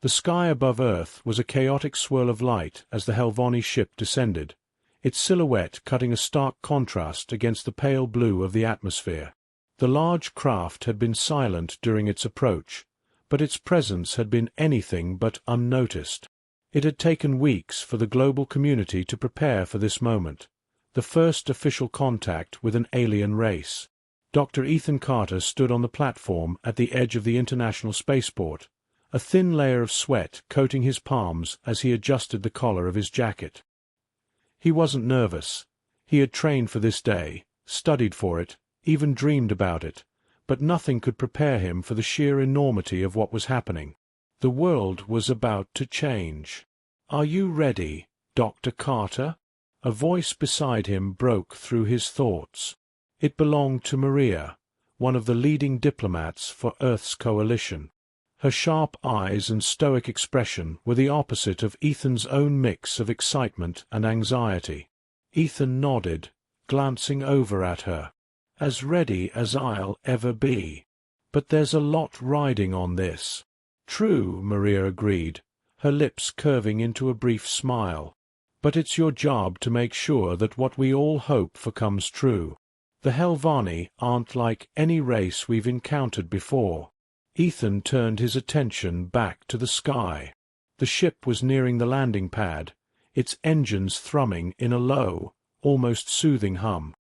The sky above Earth was a chaotic swirl of light as the Helvani ship descended, its silhouette cutting a stark contrast against the pale blue of the atmosphere. The large craft had been silent during its approach, but its presence had been anything but unnoticed. It had taken weeks for the global community to prepare for this moment, the first official contact with an alien race. Dr. Ethan Carter stood on the platform at the edge of the international spaceport, a thin layer of sweat coating his palms as he adjusted the collar of his jacket. He wasn't nervous. He had trained for this day, studied for it, even dreamed about it, but nothing could prepare him for the sheer enormity of what was happening. The world was about to change. "Are you ready, Dr. Carter?" A voice beside him broke through his thoughts. It belonged to Maria, one of the leading diplomats for Earth's coalition. Her sharp eyes and stoic expression were the opposite of Ethan's own mix of excitement and anxiety. Ethan nodded, glancing over at her. "As ready as I'll ever be. But there's a lot riding on this." "True," Maria agreed, her lips curving into a brief smile. "But it's your job to make sure that what we all hope for comes true. The Helvani aren't like any race we've encountered before." Ethan turned his attention back to the sky. The ship was nearing the landing pad, its engines thrumming in a low, almost soothing hum.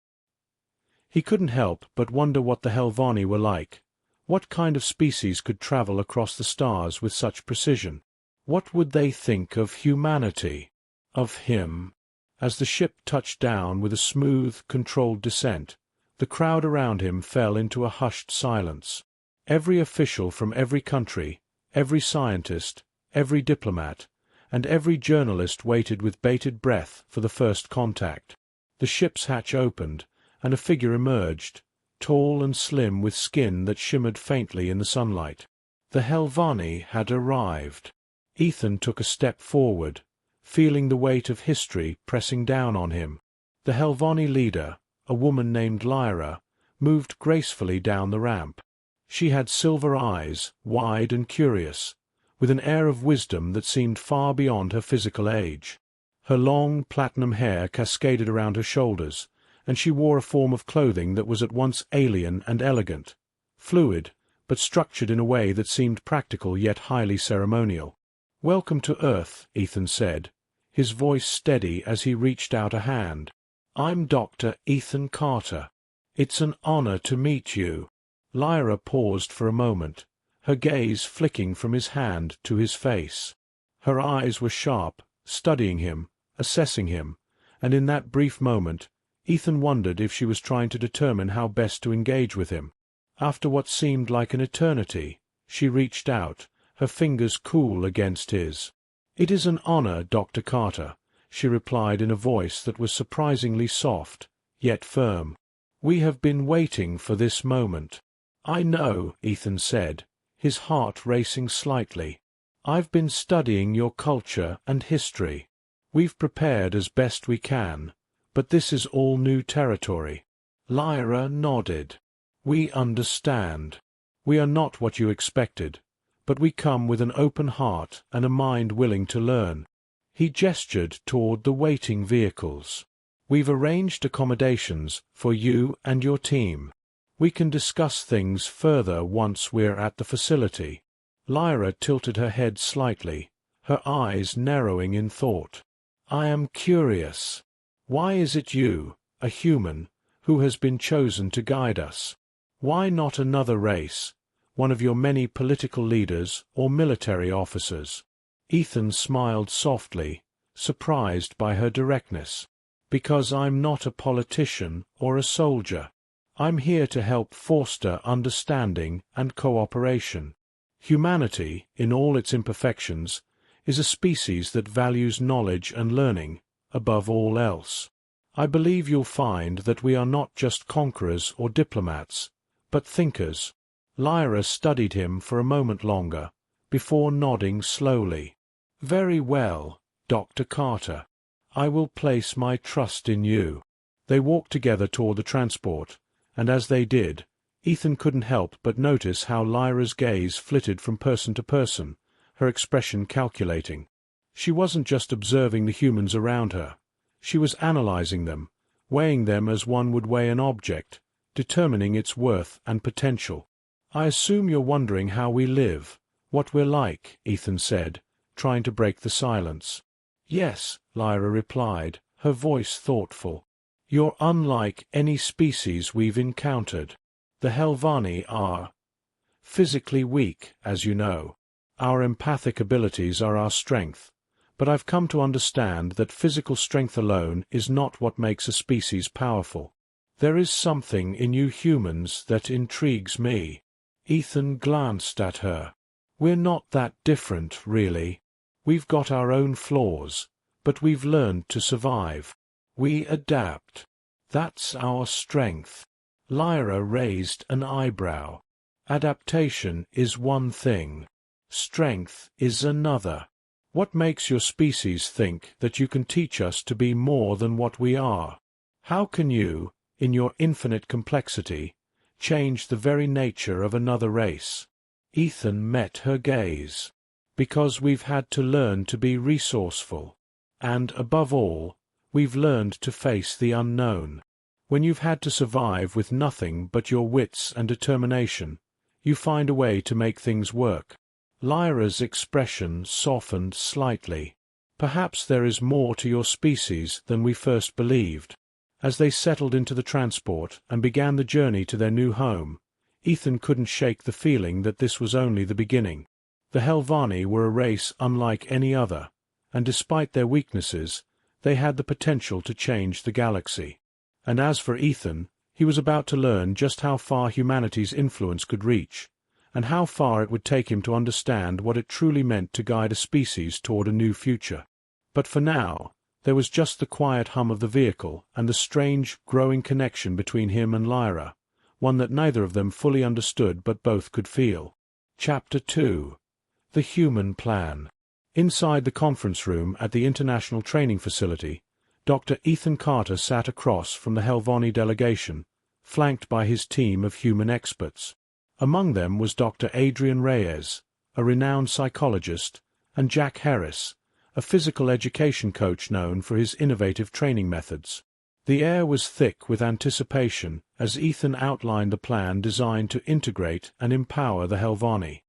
He couldn't help but wonder what the Helvani were like. What kind of species could travel across the stars with such precision? What would they think of humanity? Of him? As the ship touched down with a smooth, controlled descent, the crowd around him fell into a hushed silence. Every official from every country, every scientist, every diplomat, and every journalist waited with bated breath for the first contact. The ship's hatch opened, and a figure emerged, tall and slim with skin that shimmered faintly in the sunlight. The Helvani had arrived. Ethan took a step forward, feeling the weight of history pressing down on him. The Helvani leader, a woman named Lyra, moved gracefully down the ramp. She had silver eyes, wide and curious, with an air of wisdom that seemed far beyond her physical age. Her long, platinum hair cascaded around her shoulders, and she wore a form of clothing that was at once alien and elegant, fluid, but structured in a way that seemed practical yet highly ceremonial. "Welcome to Earth," Ethan said, his voice steady as he reached out a hand. "I'm Dr. Ethan Carter. It's an honor to meet you." Lyra paused for a moment, her gaze flicking from his hand to his face. Her eyes were sharp, studying him, assessing him, and in that brief moment, Ethan wondered if she was trying to determine how best to engage with him. After what seemed like an eternity, she reached out, her fingers cool against his. "It is an honor, Dr. Carter," she replied in a voice that was surprisingly soft, yet firm. "We have been waiting for this moment." "I know," Ethan said, his heart racing slightly. "I've been studying your culture and history. We've prepared as best we can, but this is all new territory." Lyra nodded. "We understand. We are not what you expected, but we come with an open heart and a mind willing to learn." He gestured toward the waiting vehicles. "We've arranged accommodations for you and your team. We can discuss things further once we're at the facility." Lyra tilted her head slightly, her eyes narrowing in thought. "I am curious. Why is it you, a human, who has been chosen to guide us? Why not another race, one of your many political leaders or military officers?" Ethan smiled softly, surprised by her directness. "Because I'm not a politician or a soldier. I'm here to help foster understanding and cooperation. Humanity, in all its imperfections, is a species that values knowledge and learning above all else. I believe you'll find that we are not just conquerors or diplomats, but thinkers." Lyra studied him for a moment longer, before nodding slowly. "Very well, Dr. Carter. I will place my trust in you." They walked together toward the transport, and as they did, Ethan couldn't help but notice how Lyra's gaze flitted from person to person, her expression calculating. She wasn't just observing the humans around her. She was analyzing them, weighing them as one would weigh an object, determining its worth and potential. "I assume you're wondering how we live, what we're like," Ethan said, trying to break the silence. "Yes," Lyra replied, her voice thoughtful. "You're unlike any species we've encountered. The Helvani are physically weak, as you know. Our empathic abilities are our strength, but I've come to understand that physical strength alone is not what makes a species powerful. There is something in you humans that intrigues me." Ethan glanced at her. "We're not that different, really. We've got our own flaws, but we've learned to survive. We adapt. That's our strength." Lyra raised an eyebrow. "Adaptation is one thing. Strength is another. What makes your species think that you can teach us to be more than what we are? How can you, in your infinite complexity, change the very nature of another race?" Ethan met her gaze. "Because we've had to learn to be resourceful. And, above all, we've learned to face the unknown. When you've had to survive with nothing but your wits and determination, you find a way to make things work." Lyra's expression softened slightly. "Perhaps there is more to your species than we first believed." As they settled into the transport and began the journey to their new home, Ethan couldn't shake the feeling that this was only the beginning. The Helvani were a race unlike any other, and despite their weaknesses, they had the potential to change the galaxy. And as for Ethan, he was about to learn just how far humanity's influence could reach, and how far it would take him to understand what it truly meant to guide a species toward a new future. But for now, there was just the quiet hum of the vehicle and the strange, growing connection between him and Lyra, one that neither of them fully understood but both could feel. Chapter 2. The Human Plan. Inside the conference room at the International Training Facility, Dr. Ethan Carter sat across from the Helvani delegation, flanked by his team of human experts. Among them was Dr. Adrian Reyes, a renowned psychologist, and Jack Harris, a physical education coach known for his innovative training methods. The air was thick with anticipation as Ethan outlined the plan designed to integrate and empower the Helvani.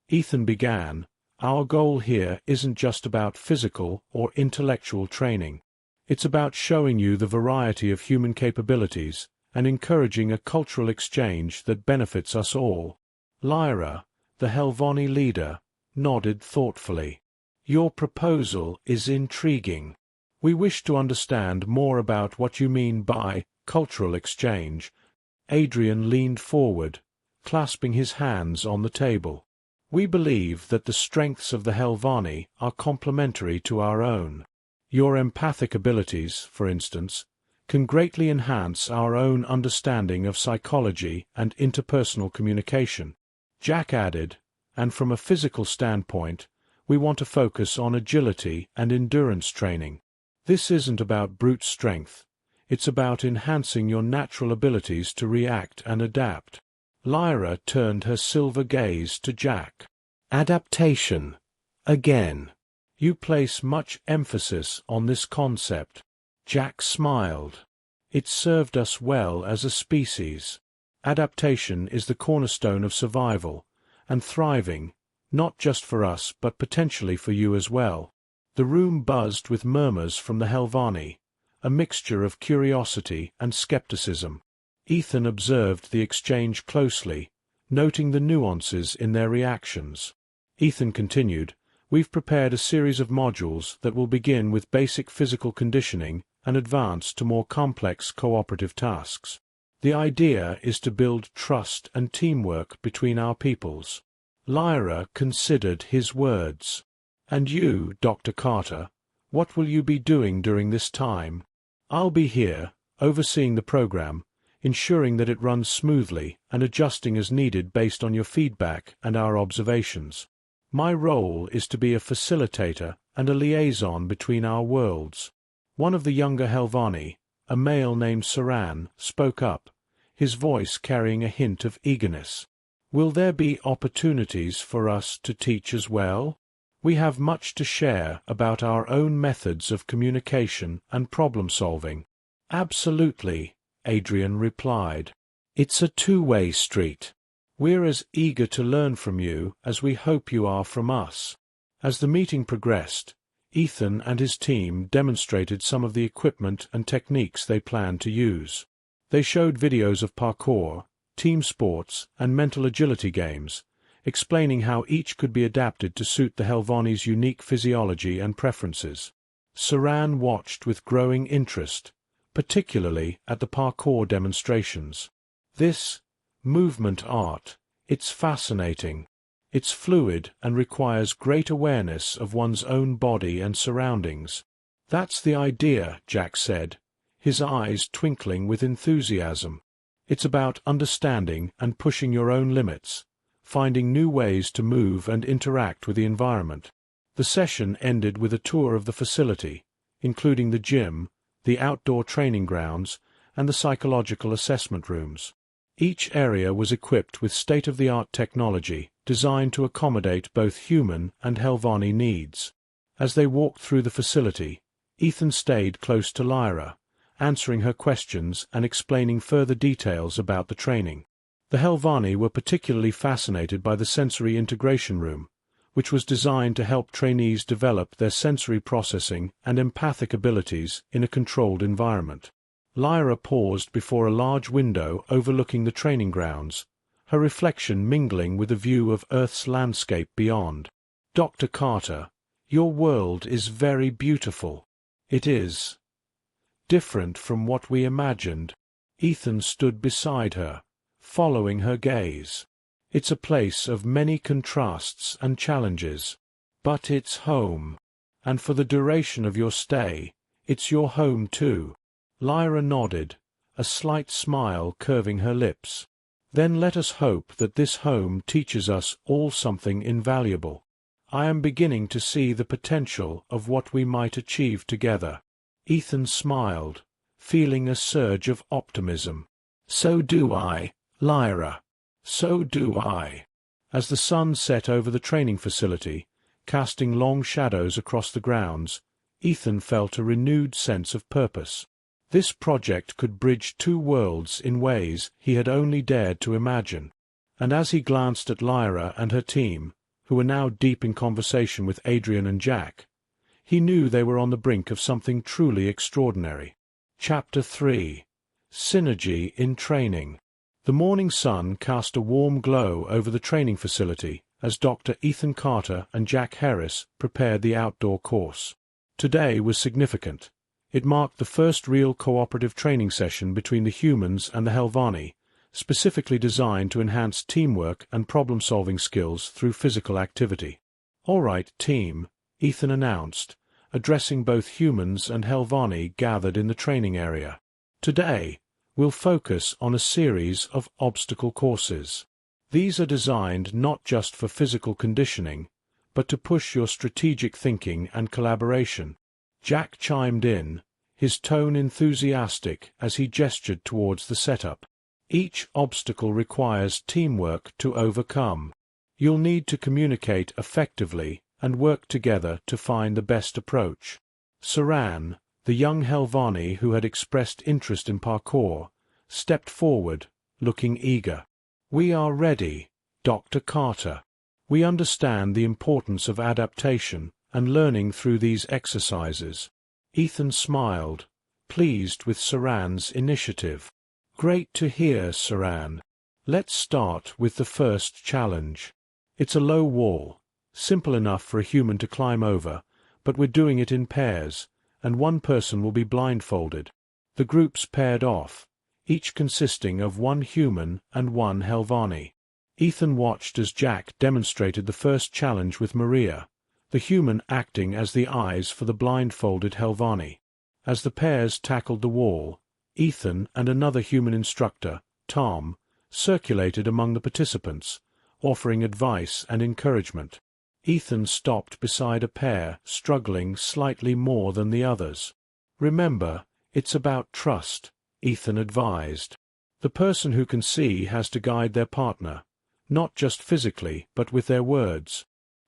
Ethan began, "Our goal here isn't just about physical or intellectual training. It's about showing you the variety of human capabilities and encouraging a cultural exchange that benefits us all." Lyra, the Helvani leader, nodded thoughtfully. "Your proposal is intriguing. We wish to understand more about what you mean by cultural exchange." Adrian leaned forward, clasping his hands on the table. "We believe that the strengths of the Helvani are complementary to our own. Your empathic abilities, for instance, can greatly enhance our own understanding of psychology and interpersonal communication." Jack added, "And from a physical standpoint, we want to focus on agility and endurance training. This isn't about brute strength. It's about enhancing your natural abilities to react and adapt." Lyra turned her silver gaze to Jack. "Adaptation. Again. You place much emphasis on this concept." Jack smiled. "It served us well as a species. Adaptation is the cornerstone of survival and thriving, not just for us but potentially for you as well." The room buzzed with murmurs from the Helvani, a mixture of curiosity and skepticism. Ethan observed the exchange closely, noting the nuances in their reactions. Ethan continued, "We've prepared a series of modules that will begin with basic physical conditioning and advance to more complex cooperative tasks. The idea is to build trust and teamwork between our peoples." Lyra considered his words. "And you, Dr. Carter, what will you be doing during this time?" "I'll be here, overseeing the program, ensuring that it runs smoothly and adjusting as needed based on your feedback and our observations. My role is to be a facilitator and a liaison between our worlds." One of the younger Helvani, a male named Saran, spoke up, his voice carrying a hint of eagerness. "Will there be opportunities for us to teach as well?" We have much to share about our own methods of communication and problem-solving. Absolutely, Adrian replied. It's a two-way street. We're as eager to learn from you as we hope you are from us. As the meeting progressed, Ethan and his team demonstrated some of the equipment and techniques they planned to use. They showed videos of parkour, team sports, and mental agility games, explaining how each could be adapted to suit the Helvani's unique physiology and preferences. Saran watched with growing interest, particularly at the parkour demonstrations. This movement art, it's fascinating. It's fluid and requires great awareness of one's own body and surroundings. That's the idea, Jack said, his eyes twinkling with enthusiasm. It's about understanding and pushing your own limits, finding new ways to move and interact with the environment. The session ended with a tour of the facility, including the gym, the outdoor training grounds, and the psychological assessment rooms. Each area was equipped with state-of-the-art technology designed to accommodate both human and Helvani needs. As they walked through the facility, Ethan stayed close to Lyra, answering her questions and explaining further details about the training. The Helvani were particularly fascinated by the sensory integration room, which was designed to help trainees develop their sensory processing and empathic abilities in a controlled environment. Lyra paused before a large window overlooking the training grounds, her reflection mingling with a view of Earth's landscape beyond. Dr. Carter, your world is very beautiful. It is. Different from what we imagined. Ethan stood beside her, following her gaze. It's a place of many contrasts and challenges. But it's home. And for the duration of your stay, it's your home too. Lyra nodded, a slight smile curving her lips. Then let us hope that this home teaches us all something invaluable. I am beginning to see the potential of what we might achieve together. Ethan smiled, feeling a surge of optimism. So do I, Lyra. So do I. As the sun set over the training facility, casting long shadows across the grounds, Ethan felt a renewed sense of purpose. This project could bridge two worlds in ways he had only dared to imagine. And as he glanced at Lyra and her team, who were now deep in conversation with Adrian and Jack, he knew they were on the brink of something truly extraordinary. Chapter 3. Synergy in Training. The morning sun cast a warm glow over the training facility as Dr. Ethan Carter and Jack Harris prepared the outdoor course. Today was significant. It marked the first real cooperative training session between the humans and the Helvani, specifically designed to enhance teamwork and problem-solving skills through physical activity. "All right, team," Ethan announced, addressing both humans and Helvani gathered in the training area. "Today, we'll focus on a series of obstacle courses. These are designed not just for physical conditioning, but to push your strategic thinking and collaboration." Jack chimed in, his tone enthusiastic as he gestured towards the setup. "Each obstacle requires teamwork to overcome. You'll need to communicate effectively and work together to find the best approach." Saran, the young Helvani who had expressed interest in parkour, stepped forward, looking eager. "We are ready, Dr. Carter. We understand the importance of adaptation and learning through these exercises." Ethan smiled, pleased with Saran's initiative. "Great to hear, Saran. Let's start with the first challenge. It's a low wall, simple enough for a human to climb over, but we're doing it in pairs, and one person will be blindfolded. The groups paired off, each consisting of one human and one Helvani. Ethan watched as Jack demonstrated the first challenge with Maria, the human acting as the eyes for the blindfolded Helvani. As the pairs tackled the wall, Ethan and another human instructor, Tom, circulated among the participants, offering advice and encouragement. Ethan stopped beside a pair struggling slightly more than the others. "Remember, it's about trust," Ethan advised. "The person who can see has to guide their partner, not just physically but with their words.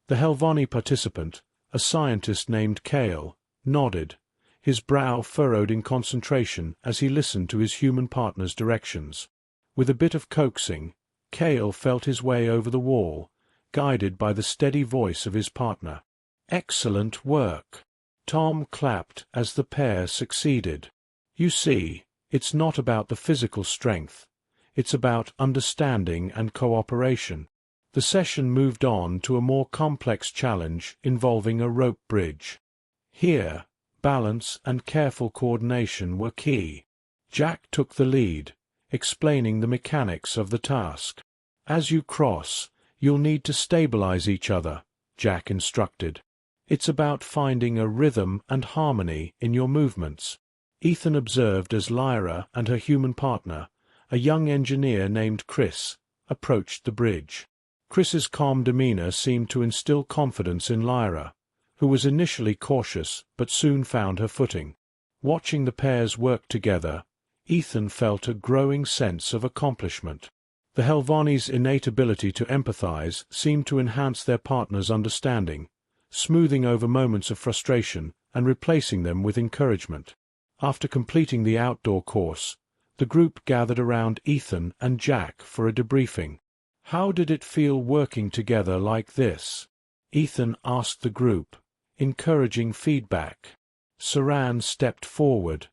The Helvani participant, a scientist named Kale, nodded, his brow furrowed in concentration as he listened to his human partner's directions. With a bit of coaxing, Kale felt his way over the wall, guided by the steady voice of his partner. "Excellent work." Tom clapped as the pair succeeded. "You see, it's not about the physical strength. It's about understanding and cooperation." The session moved on to a more complex challenge involving a rope bridge. Here, balance and careful coordination were key. Jack took the lead, explaining the mechanics of the task. "As you cross, you'll need to stabilize each other," Jack instructed. "It's about finding a rhythm and harmony in your movements." Ethan observed as Lyra and her human partner, a young engineer named Chris, approached the bridge. Chris's calm demeanor seemed to instill confidence in Lyra, who was initially cautious but soon found her footing. Watching the pairs work together, Ethan felt a growing sense of accomplishment. The Helvani's innate ability to empathize seemed to enhance their partner's understanding, smoothing over moments of frustration and replacing them with encouragement. After completing the outdoor course, the group gathered around Ethan and Jack for a debriefing. "How did it feel working together like this?" Ethan asked the group, encouraging feedback. Saran stepped forward,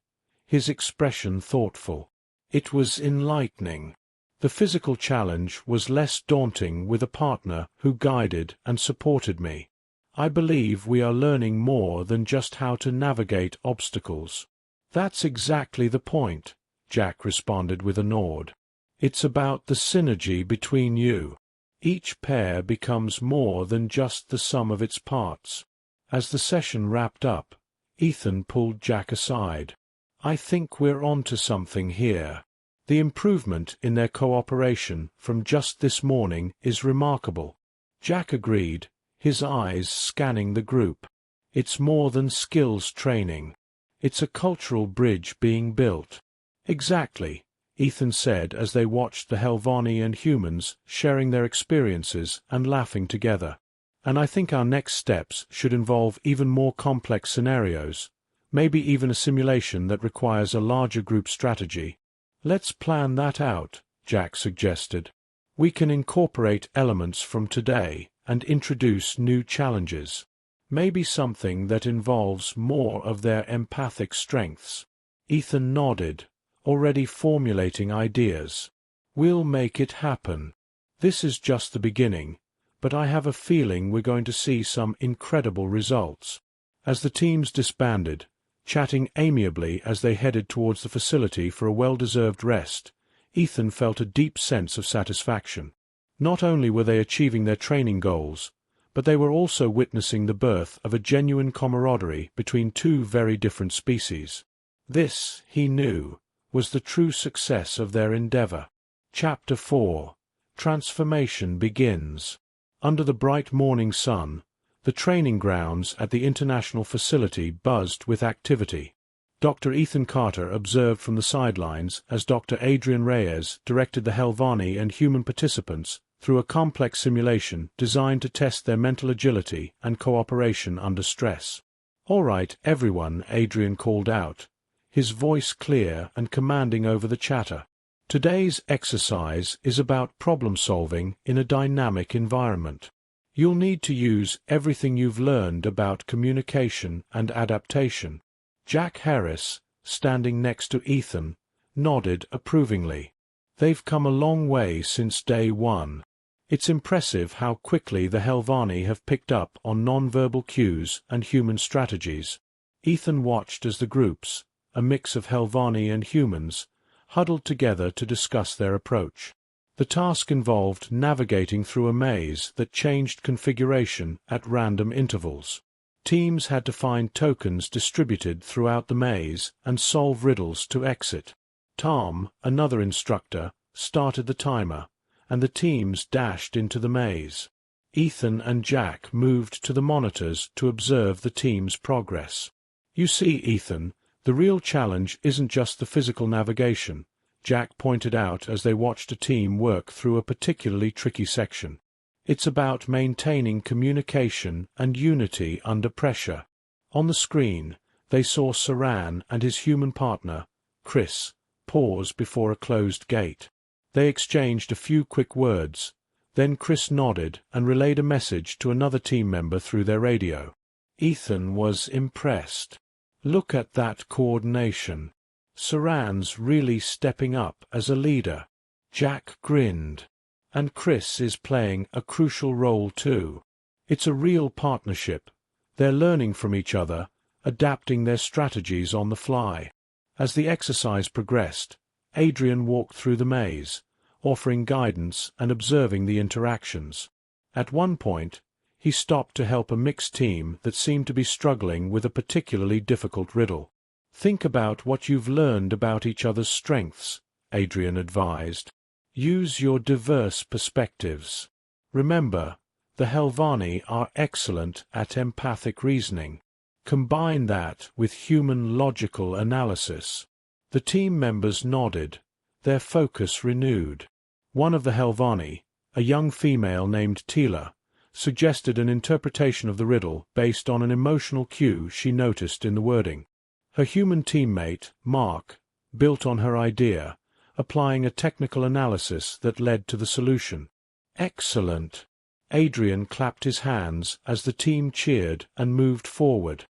his expression thoughtful. "It was enlightening. The physical challenge was less daunting with a partner who guided and supported me. I believe we are learning more than just how to navigate obstacles." "That's exactly the point," Jack responded with a nod. "It's about the synergy between you. Each pair becomes more than just the sum of its parts." As the session wrapped up, Ethan pulled Jack aside. "I think we're onto something here. The improvement in their cooperation from just this morning is remarkable." Jack agreed, his eyes scanning the group. "It's more than skills training. It's a cultural bridge being built." "Exactly," Ethan said as they watched the Helvani and humans sharing their experiences and laughing together. "And I think our next steps should involve even more complex scenarios, maybe even a simulation that requires a larger group strategy." "Let's plan that out," Jack suggested. "We can incorporate elements from today and introduce new challenges. Maybe something that involves more of their empathic strengths." Ethan nodded, already formulating ideas. "We'll make it happen. This is just the beginning, but I have a feeling we're going to see some incredible results." As the teams disbanded, chatting amiably as they headed towards the facility for a well-deserved rest, Ethan felt a deep sense of satisfaction. Not only were they achieving their training goals, but they were also witnessing the birth of a genuine camaraderie between two very different species. This, he knew, was the true success of their endeavor. Chapter 4. Transformation begins. Under the bright morning sun, the training grounds at the international facility buzzed with activity. Dr. Ethan Carter observed from the sidelines as Dr. Adrian Reyes directed the Helvani and human participants through a complex simulation designed to test their mental agility and cooperation under stress. "All right, everyone," Adrian called out, his voice clear and commanding over the chatter. "Today's exercise is about problem-solving in a dynamic environment. You'll need to use everything you've learned about communication and adaptation." Jack Harris, standing next to Ethan, nodded approvingly. "They've come a long way since day one. It's impressive how quickly the Helvani have picked up on nonverbal cues and human strategies." Ethan watched as the groups, a mix of Helvani and humans, huddled together to discuss their approach. The task involved navigating through a maze that changed configuration at random intervals. Teams had to find tokens distributed throughout the maze and solve riddles to exit. Tom, another instructor, started the timer, and the teams dashed into the maze. Ethan and Jack moved to the monitors to observe the team's progress. "You see, Ethan, the real challenge isn't just the physical navigation," Jack pointed out as they watched a team work through a particularly tricky section. It's about maintaining communication and unity under pressure. On the screen, they saw Saran and his human partner, Chris, pause before a closed gate. They exchanged a few quick words. Then Chris nodded and relayed a message to another team member through their radio. Ethan was impressed. Look at that coordination. Saran's really stepping up as a leader. Jack grinned. And Chris is playing a crucial role too. It's a real partnership. They're learning from each other, adapting their strategies on the fly. As the exercise progressed, Adrian walked through the maze, offering guidance and observing the interactions. At one point, he stopped to help a mixed team that seemed to be struggling with a particularly difficult riddle. Think about what you've learned about each other's strengths, Adrian advised. Use your diverse perspectives. Remember, the Helvani are excellent at empathic reasoning. Combine that with human logical analysis. The team members nodded, their focus renewed. One of the Helvani, a young female named Tila, suggested an interpretation of the riddle based on an emotional cue she noticed in the wording. Her human teammate, Mark, built on her idea, applying a technical analysis that led to the solution. Excellent! Adrian clapped his hands as the team cheered and moved forward.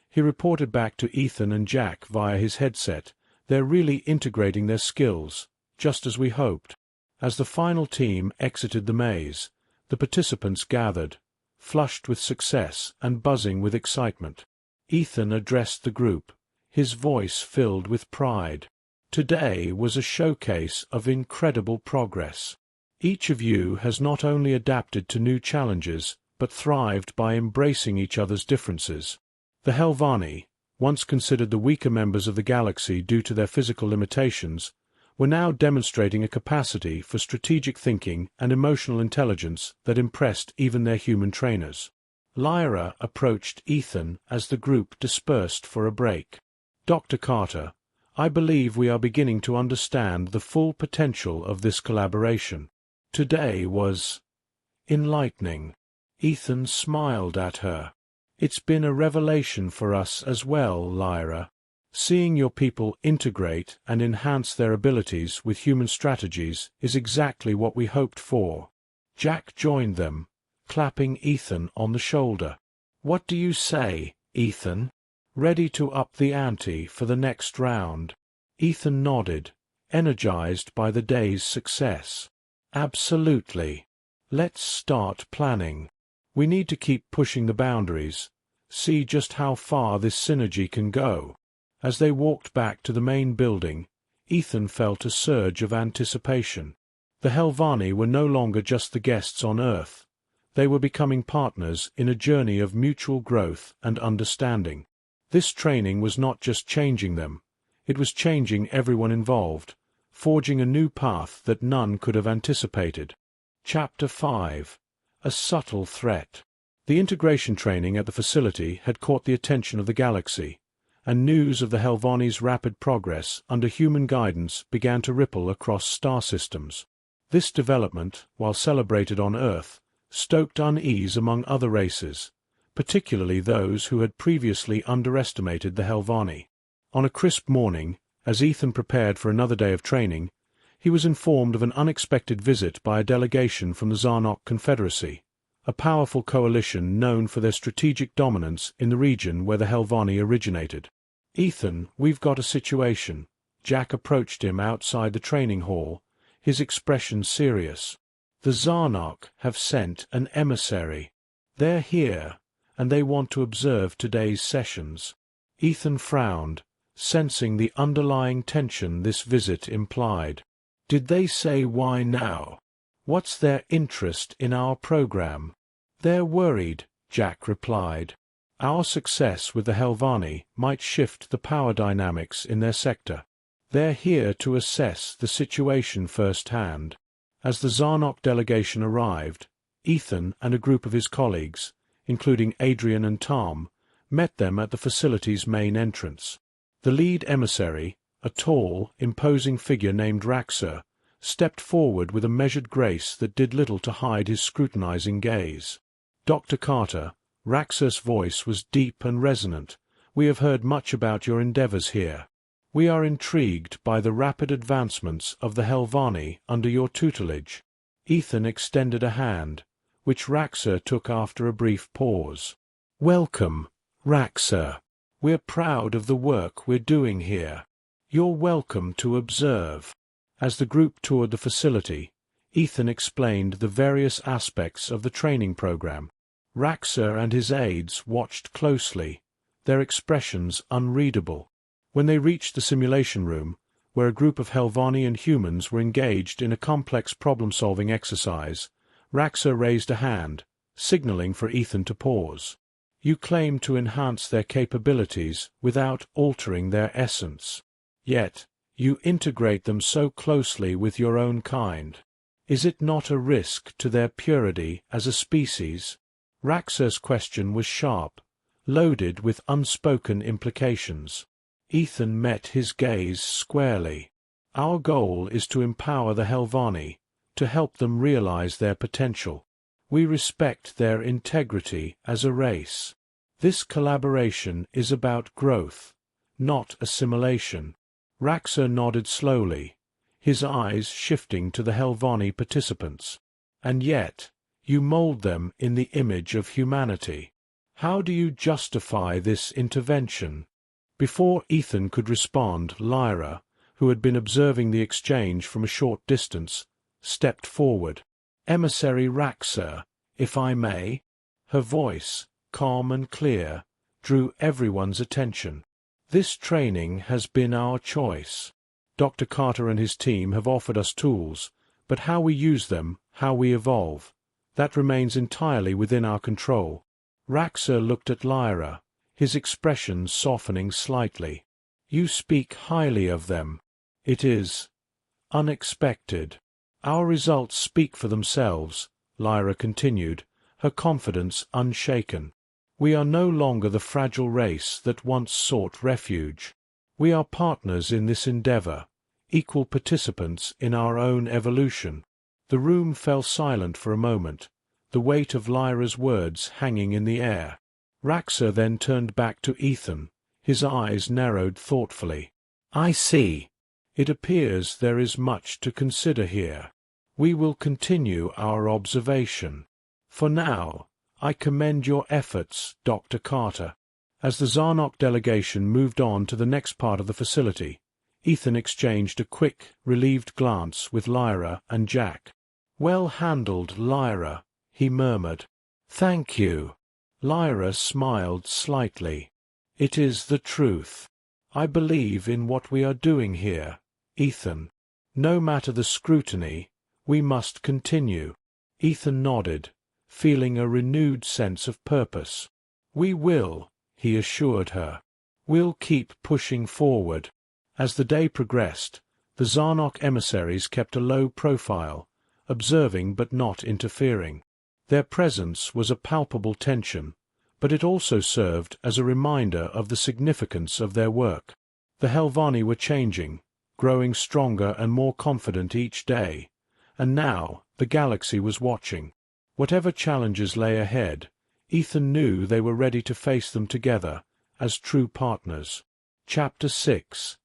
He reported back to Ethan and Jack via his headset. They're really integrating their skills, just as we hoped. As the final team exited the maze, the participants gathered, flushed with success and buzzing with excitement. Ethan addressed the group, his voice filled with pride. Today was a showcase of incredible progress. Each of you has not only adapted to new challenges, but thrived by embracing each other's differences. The Helvani, once considered the weaker members of the galaxy due to their physical limitations, were now demonstrating a capacity for strategic thinking and emotional intelligence that impressed even their human trainers. Lyra approached Ethan as the group dispersed for a break. Dr. Carter, I believe we are beginning to understand the full potential of this collaboration. Today was enlightening. Ethan smiled at her. It's been a revelation for us as well, Lyra. Seeing your people integrate and enhance their abilities with human strategies is exactly what we hoped for. Jack joined them, clapping Ethan on the shoulder. What do you say, Ethan? Ready to up the ante for the next round? Ethan nodded, energized by the day's success. Absolutely. Let's start planning. We need to keep pushing the boundaries, see just how far this synergy can go. As they walked back to the main building, Ethan felt a surge of anticipation. The Helvani were no longer just the guests on Earth. They were becoming partners in a journey of mutual growth and understanding. This training was not just changing them, it was changing everyone involved, forging a new path that none could have anticipated. Chapter 5. A Subtle Threat. The integration training at the facility had caught the attention of the galaxy, and news of the Helvani's rapid progress under human guidance began to ripple across star systems. This development, while celebrated on Earth, stoked unease among other races, particularly those who had previously underestimated the Helvani. On a crisp morning, as Ethan prepared for another day of training, he was informed of an unexpected visit by a delegation from the Zarnok Confederacy, a powerful coalition known for their strategic dominance in the region where the Helvani originated. Ethan, we've got a situation. Jack approached him outside the training hall, his expression serious. The Zarnok have sent an emissary. They're here, and they want to observe today's sessions. Ethan frowned, sensing the underlying tension this visit implied. Did they say why now? What's their interest in our program? They're worried, Jack replied. Our success with the Helvani might shift the power dynamics in their sector. They're here to assess the situation firsthand. As the Zarnok delegation arrived, Ethan and a group of his colleagues, including Adrian and Tom, met them at the facility's main entrance. The lead emissary, a tall, imposing figure named Raxer, stepped forward with a measured grace that did little to hide his scrutinizing gaze. "Dr. Carter," Raxa's voice was deep and resonant, "we have heard much about your endeavors here. We are intrigued by the rapid advancements of the Helvani under your tutelage." Ethan extended a hand, which Raxa took after a brief pause. "Welcome, Raxa. We're proud of the work we're doing here. You're welcome to observe." As the group toured the facility, Ethan explained the various aspects of the training program. Raxa and his aides watched closely, their expressions unreadable. When they reached the simulation room, where a group of Helvani and humans were engaged in a complex problem-solving exercise, Raxa raised a hand, signaling for Ethan to pause. "You claim to enhance their capabilities without altering their essence. Yet, you integrate them so closely with your own kind. Is it not a risk to their purity as a species?" Raxa's question was sharp, loaded with unspoken implications. Ethan met his gaze squarely. "Our goal is to empower the Helvani, to help them realize their potential. We respect their integrity as a race. This collaboration is about growth, not assimilation." Raxa nodded slowly, his eyes shifting to the Helvani participants. "And yet, you mold them in the image of humanity. How do you justify this intervention?" Before Ethan could respond, Lyra, who had been observing the exchange from a short distance, stepped forward. "Emissary Raxa, if I may." Her voice, calm and clear, drew everyone's attention. "This training has been our choice. Dr. Carter and his team have offered us tools, but how we use them, how we evolve, that remains entirely within our control." Raxa looked at Lyra, his expression softening slightly. "You speak highly of them. It is unexpected." "Our results speak for themselves," Lyra continued, her confidence unshaken. "We are no longer the fragile race that once sought refuge. We are partners in this endeavor, equal participants in our own evolution." The room fell silent for a moment, the weight of Lyra's words hanging in the air. Raxa then turned back to Ethan, his eyes narrowed thoughtfully. "I see. It appears there is much to consider here. We will continue our observation. For now, I commend your efforts, Dr. Carter." As the Zarnok delegation moved on to the next part of the facility, Ethan exchanged a quick, relieved glance with Lyra and Jack. "Well handled, Lyra," he murmured. "Thank you." Lyra smiled slightly. "It is the truth. I believe in what we are doing here, Ethan. No matter the scrutiny, we must continue." Ethan nodded, feeling a renewed sense of purpose. "We will," he assured her. "We'll keep pushing forward." As the day progressed, the Zarnok emissaries kept a low profile, observing but not interfering. Their presence was a palpable tension, but it also served as a reminder of the significance of their work. The Helvani were changing, growing stronger and more confident each day, and now the galaxy was watching. Whatever challenges lay ahead, Ethan knew they were ready to face them together, as true partners. Chapter 6.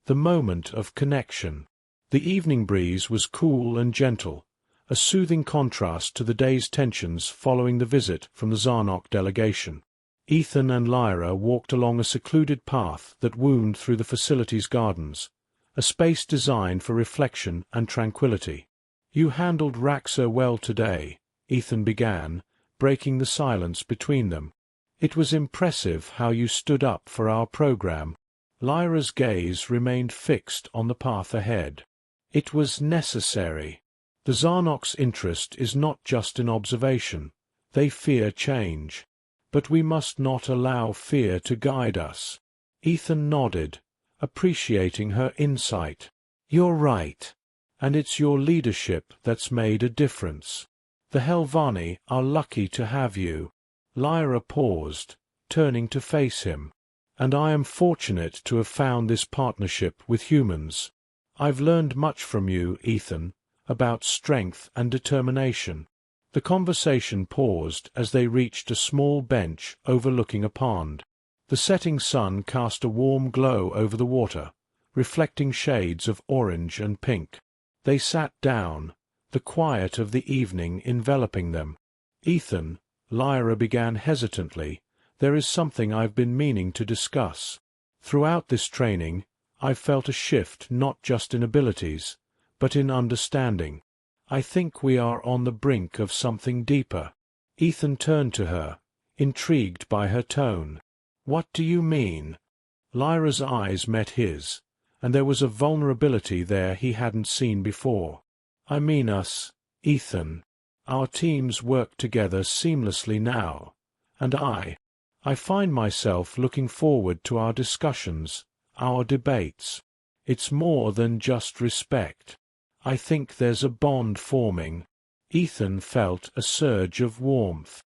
The Moment of Connection. The evening breeze was cool and gentle, a soothing contrast to the day's tensions following the visit from the Zarnok delegation. Ethan and Lyra walked along a secluded path that wound through the facility's gardens, a space designed for reflection and tranquility. "You handled Raxa well today," Ethan began, breaking the silence between them. "It was impressive how you stood up for our program." Lyra's gaze remained fixed on the path ahead. "It was necessary. The Zarnok's interest is not just in observation. They fear change. But we must not allow fear to guide us." Ethan nodded, appreciating her insight. "You're right. And it's your leadership that's made a difference. The Helvani are lucky to have you." Lyra paused, turning to face him. "And I am fortunate to have found this partnership with humans. I've learned much from you, Ethan, about strength and determination." The conversation paused as they reached a small bench overlooking a pond. The setting sun cast a warm glow over the water, reflecting shades of orange and pink. They sat down, the quiet of the evening enveloping them. "Ethan," Lyra began hesitantly, "there is something I've been meaning to discuss. Throughout this training, I've felt a shift not just in abilities, but in understanding. I think we are on the brink of something deeper." Ethan turned to her, intrigued by her tone. "What do you mean?" Lyra's eyes met his, and there was a vulnerability there he hadn't seen before. "I mean us, Ethan. Our teams work together seamlessly now, and I find myself looking forward to our discussions, our debates. It's more than just respect. I think there's a bond forming." Ethan felt a surge of warmth.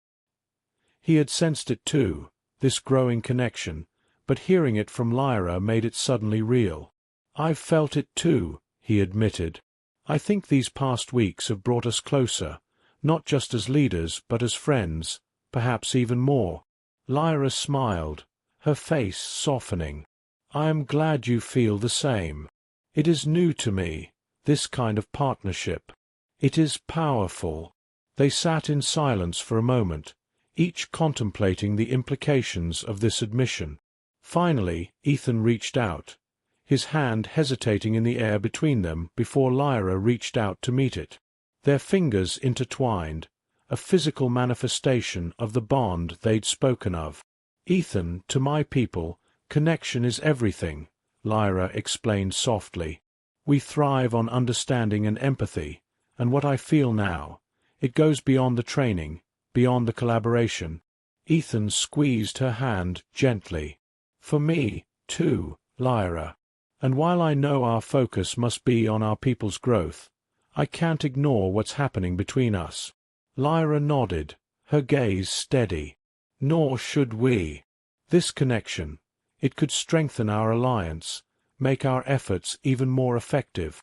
He had sensed it too, this growing connection, but hearing it from Lyra made it suddenly real. "I've felt it too," he admitted. "I think these past weeks have brought us closer, not just as leaders but as friends, perhaps even more." Lyra smiled, her face softening. "I am glad you feel the same. It is new to me, this kind of partnership. It is powerful." They sat in silence for a moment, each contemplating the implications of this admission. Finally, Ethan reached out, his hand hesitating in the air between them before Lyra reached out to meet it. Their fingers intertwined, a physical manifestation of the bond they'd spoken of. "Ethan, to my people, connection is everything," Lyra explained softly. "We thrive on understanding and empathy, and what I feel now, it goes beyond the training, beyond the collaboration." Ethan squeezed her hand gently. "For me, too, Lyra. And while I know our focus must be on our people's growth, I can't ignore what's happening between us." Lyra nodded, her gaze steady. "Nor should we. This connection, it could strengthen our alliance, make our efforts even more effective."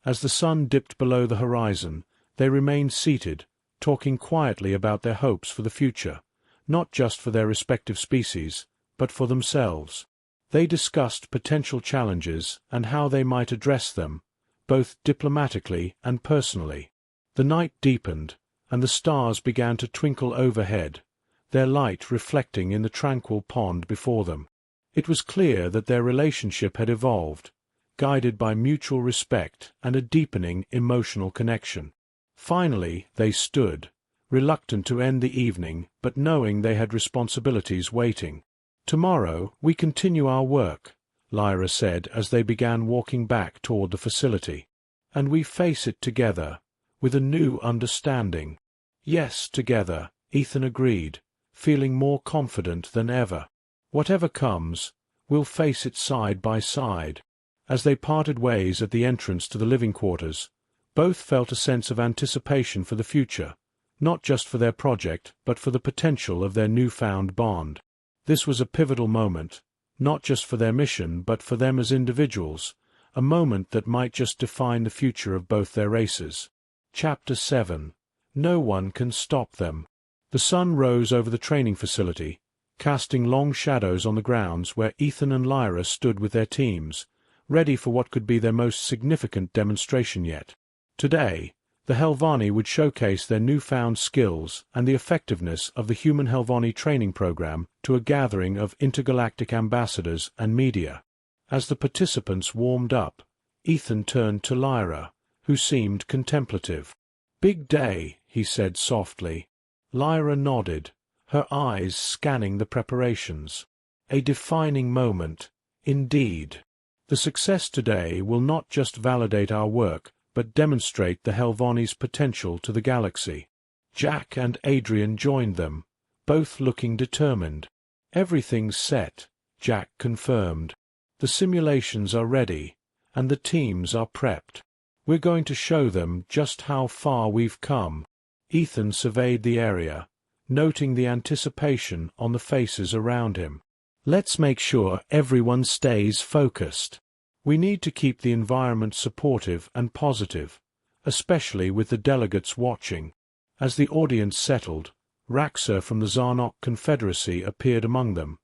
As the sun dipped below the horizon, they remained seated, talking quietly about their hopes for the future, not just for their respective species, but for themselves. They discussed potential challenges and how they might address them, both diplomatically and personally. The night deepened, and the stars began to twinkle overhead, their light reflecting in the tranquil pond before them. It was clear that their relationship had evolved, guided by mutual respect and a deepening emotional connection. Finally they stood, reluctant to end the evening, but knowing they had responsibilities waiting. "Tomorrow we continue our work," Lyra said as they began walking back toward the facility. "And we face it together, with a new understanding." "Yes, together," Ethan agreed, feeling more confident than ever. "Whatever comes, we'll face it side by side." As they parted ways at the entrance to the living quarters, both felt a sense of anticipation for the future, not just for their project, but for the potential of their newfound bond. This was a pivotal moment, not just for their mission but for them as individuals, a moment that might just define the future of both their races. Chapter 7. No one can stop them. The sun rose over the training facility, casting long shadows on the grounds where Ethan and Lyra stood with their teams, ready for what could be their most significant demonstration yet. Today, the Helvani would showcase their newfound skills and the effectiveness of the Human Helvani training program to a gathering of intergalactic ambassadors and media. As the participants warmed up, Ethan turned to Lyra, who seemed contemplative. "Big day," he said softly. Lyra nodded, her eyes scanning the preparations. "A defining moment, indeed. The success today will not just validate our work, but demonstrate the Helvani's potential to the galaxy." Jack and Adrian joined them, both looking determined. "Everything's set," Jack confirmed. "The simulations are ready, and the teams are prepped. We're going to show them just how far we've come." Ethan surveyed the area, noting the anticipation on the faces around him. "Let's make sure everyone stays focused." We need to keep the environment supportive and positive, especially with the delegates watching. As the audience settled, Raxer from the Zarnok Confederacy appeared among them,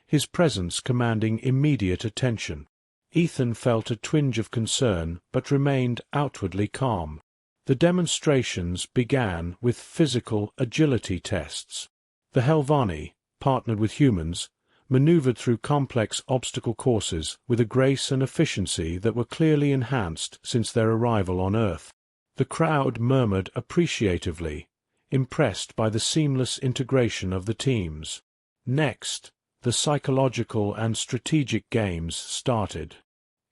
his presence commanding immediate attention. Ethan felt a twinge of concern but remained outwardly calm. The demonstrations began with physical agility tests. The Helvani, partnered with humans, maneuvered through complex obstacle courses with a grace and efficiency that were clearly enhanced since their arrival on Earth. The crowd murmured appreciatively, impressed by the seamless integration of the teams. Next, the psychological and strategic games started.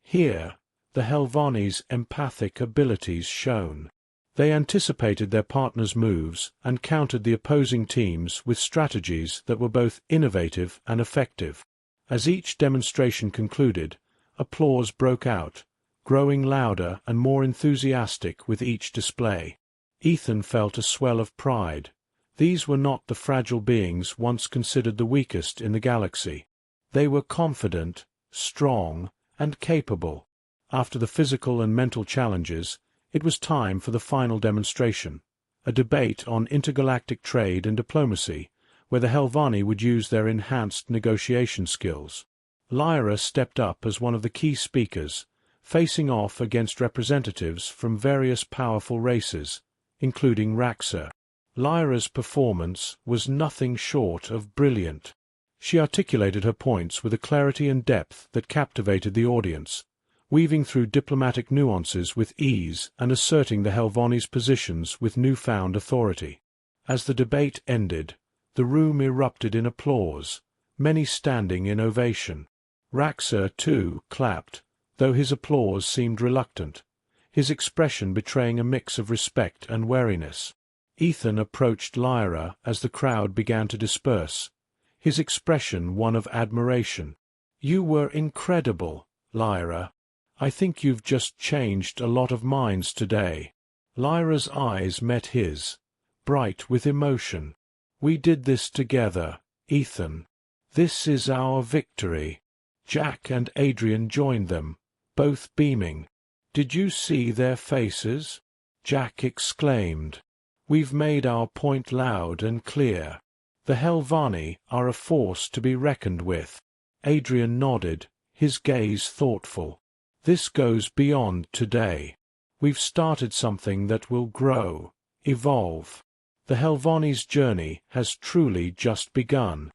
Here, the Helvani's empathic abilities shone. They anticipated their partners' moves and countered the opposing teams with strategies that were both innovative and effective. As each demonstration concluded, applause broke out, growing louder and more enthusiastic with each display. Ethan felt a swell of pride. These were not the fragile beings once considered the weakest in the galaxy. They were confident, strong, and capable. After the physical and mental challenges, it was time for the final demonstration, a debate on intergalactic trade and diplomacy, where the Helvani would use their enhanced negotiation skills. Lyra stepped up as one of the key speakers, facing off against representatives from various powerful races, including Raxer. Lyra's performance was nothing short of brilliant. She articulated her points with a clarity and depth that captivated the audience, weaving through diplomatic nuances with ease and asserting the Helvani's positions with newfound authority. As the debate ended, the room erupted in applause, many standing in ovation. Raxer, too, clapped, though his applause seemed reluctant, his expression betraying a mix of respect and wariness. Ethan approached Lyra as the crowd began to disperse, his expression one of admiration. "You were incredible, Lyra. I think you've just changed a lot of minds today." Lyra's eyes met his, bright with emotion. "We did this together, Ethan. This is our victory." Jack and Adrian joined them, both beaming. "Did you see their faces?" Jack exclaimed. "We've made our point loud and clear. The Helvani are a force to be reckoned with." Adrian nodded, his gaze thoughtful. "This goes beyond today. We've started something that will grow, evolve. The Helvani's journey has truly just begun."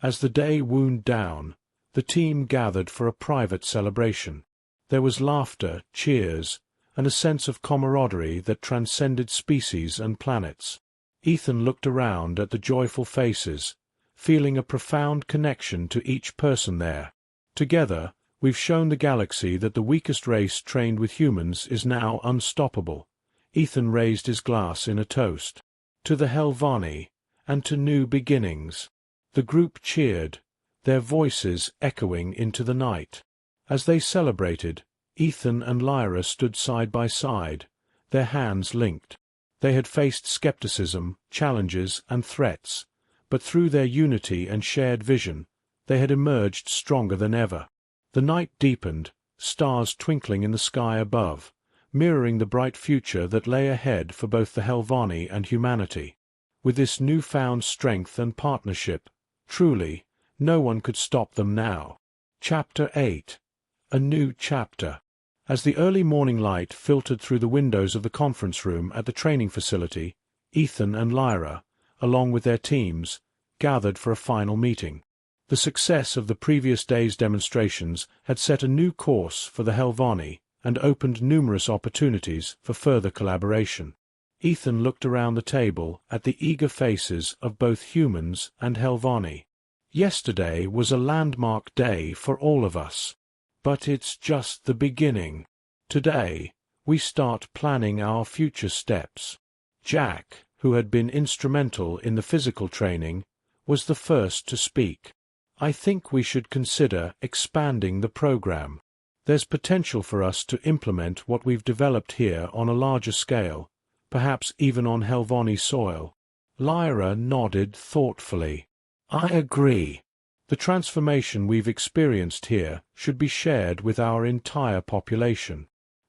As the day wound down, the team gathered for a private celebration. There was laughter, cheers, and a sense of camaraderie that transcended species and planets. Ethan looked around at the joyful faces, feeling a profound connection to each person there. "Together, we've shown the galaxy that the weakest race trained with humans is now unstoppable." Ethan raised his glass in a toast. "To the Helvani, and to new beginnings." The group cheered, their voices echoing into the night. As they celebrated, Ethan and Lyra stood side by side, their hands linked. They had faced skepticism, challenges, and threats, but through their unity and shared vision, they had emerged stronger than ever. The night deepened, stars twinkling in the sky above, mirroring the bright future that lay ahead for both the Helvani and humanity. With this newfound strength and partnership, truly, no one could stop them now. Chapter 8. A New Chapter. As the early morning light filtered through the windows of the conference room at the training facility, Ethan and Lyra, along with their teams, gathered for a final meeting. The success of the previous day's demonstrations had set a new course for the Helvani and opened numerous opportunities for further collaboration. Ethan looked around the table at the eager faces of both humans and Helvani. Yesterday was a landmark day for all of us. But it's just the beginning. Today, we start planning our future steps. Jack, who had been instrumental in the physical training, was the first to speak. "I think we should consider expanding the program. There's potential for us to implement what we've developed here on a larger scale, perhaps even on Helvani soil." Lyra nodded thoughtfully. "I agree. The transformation we've experienced here should be shared with our entire population.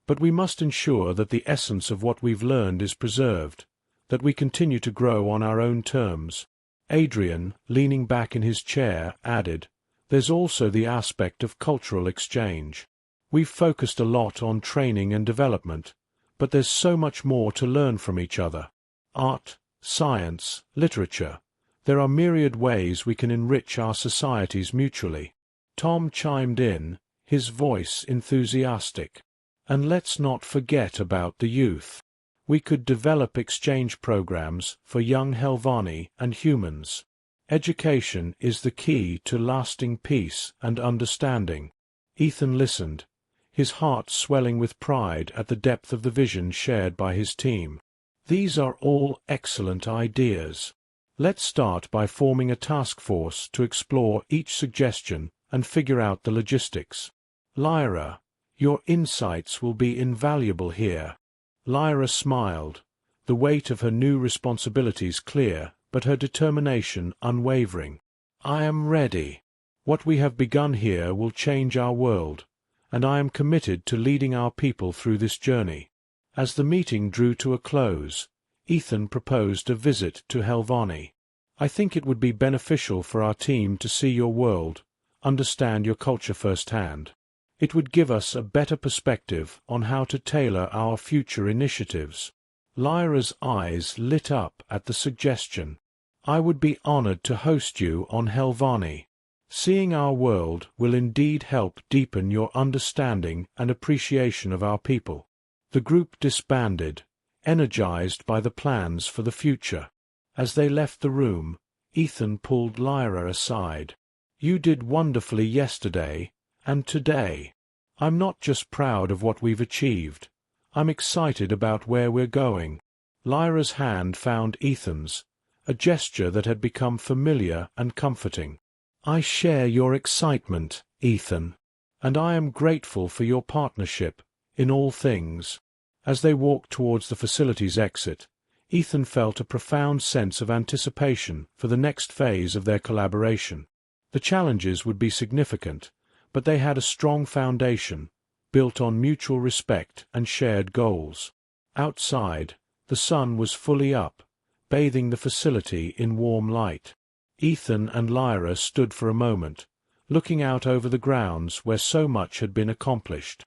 But we must ensure that the essence of what we've learned is preserved, that we continue to grow on our own terms. Adrian, leaning back in his chair, added, "There's also the aspect of cultural exchange. We've focused a lot on training and development, but there's so much more to learn from each other. Art, science, literature. There are myriad ways we can enrich our societies mutually." Tom chimed in, his voice enthusiastic. "And let's not forget about the youth. We could develop exchange programs for young Helvani and humans. Education is the key to lasting peace and understanding." Ethan listened, his heart swelling with pride at the depth of the vision shared by his team. "These are all excellent ideas. Let's start by forming a task force to explore each suggestion and figure out the logistics. Lyra, your insights will be invaluable here." Lyra smiled, the weight of her new responsibilities clear, but her determination unwavering. "I am ready. What we have begun here will change our world, and I am committed to leading our people through this journey." As the meeting drew to a close, Ethan proposed a visit to Helvani. "I think it would be beneficial for our team to see your world, understand your culture firsthand. It would give us a better perspective on how to tailor our future initiatives." Lyra's eyes lit up at the suggestion. "I would be honored to host you on Helvani. Seeing our world will indeed help deepen your understanding and appreciation of our people." The group disbanded, energized by the plans for the future. As they left the room, Ethan pulled Lyra aside. "You did wonderfully yesterday, and today. I'm not just proud of what we've achieved. I'm excited about where we're going." Lyra's hand found Ethan's, a gesture that had become familiar and comforting. "I share your excitement, Ethan, and I am grateful for your partnership in all things." As they walked towards the facility's exit, Ethan felt a profound sense of anticipation for the next phase of their collaboration. The challenges would be significant, but they had a strong foundation, built on mutual respect and shared goals. Outside, the sun was fully up, bathing the facility in warm light. Ethan and Lyra stood for a moment, looking out over the grounds where so much had been accomplished.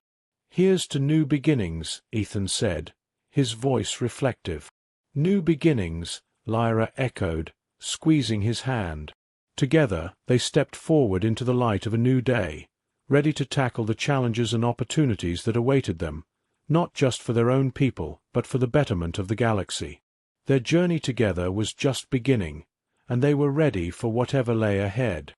"Here's to new beginnings," Ethan said, his voice reflective. "New beginnings," Lyra echoed, squeezing his hand. Together they stepped forward into the light of a new day, ready to tackle the challenges and opportunities that awaited them, not just for their own people, but for the betterment of the galaxy. Their journey together was just beginning, and they were ready for whatever lay ahead.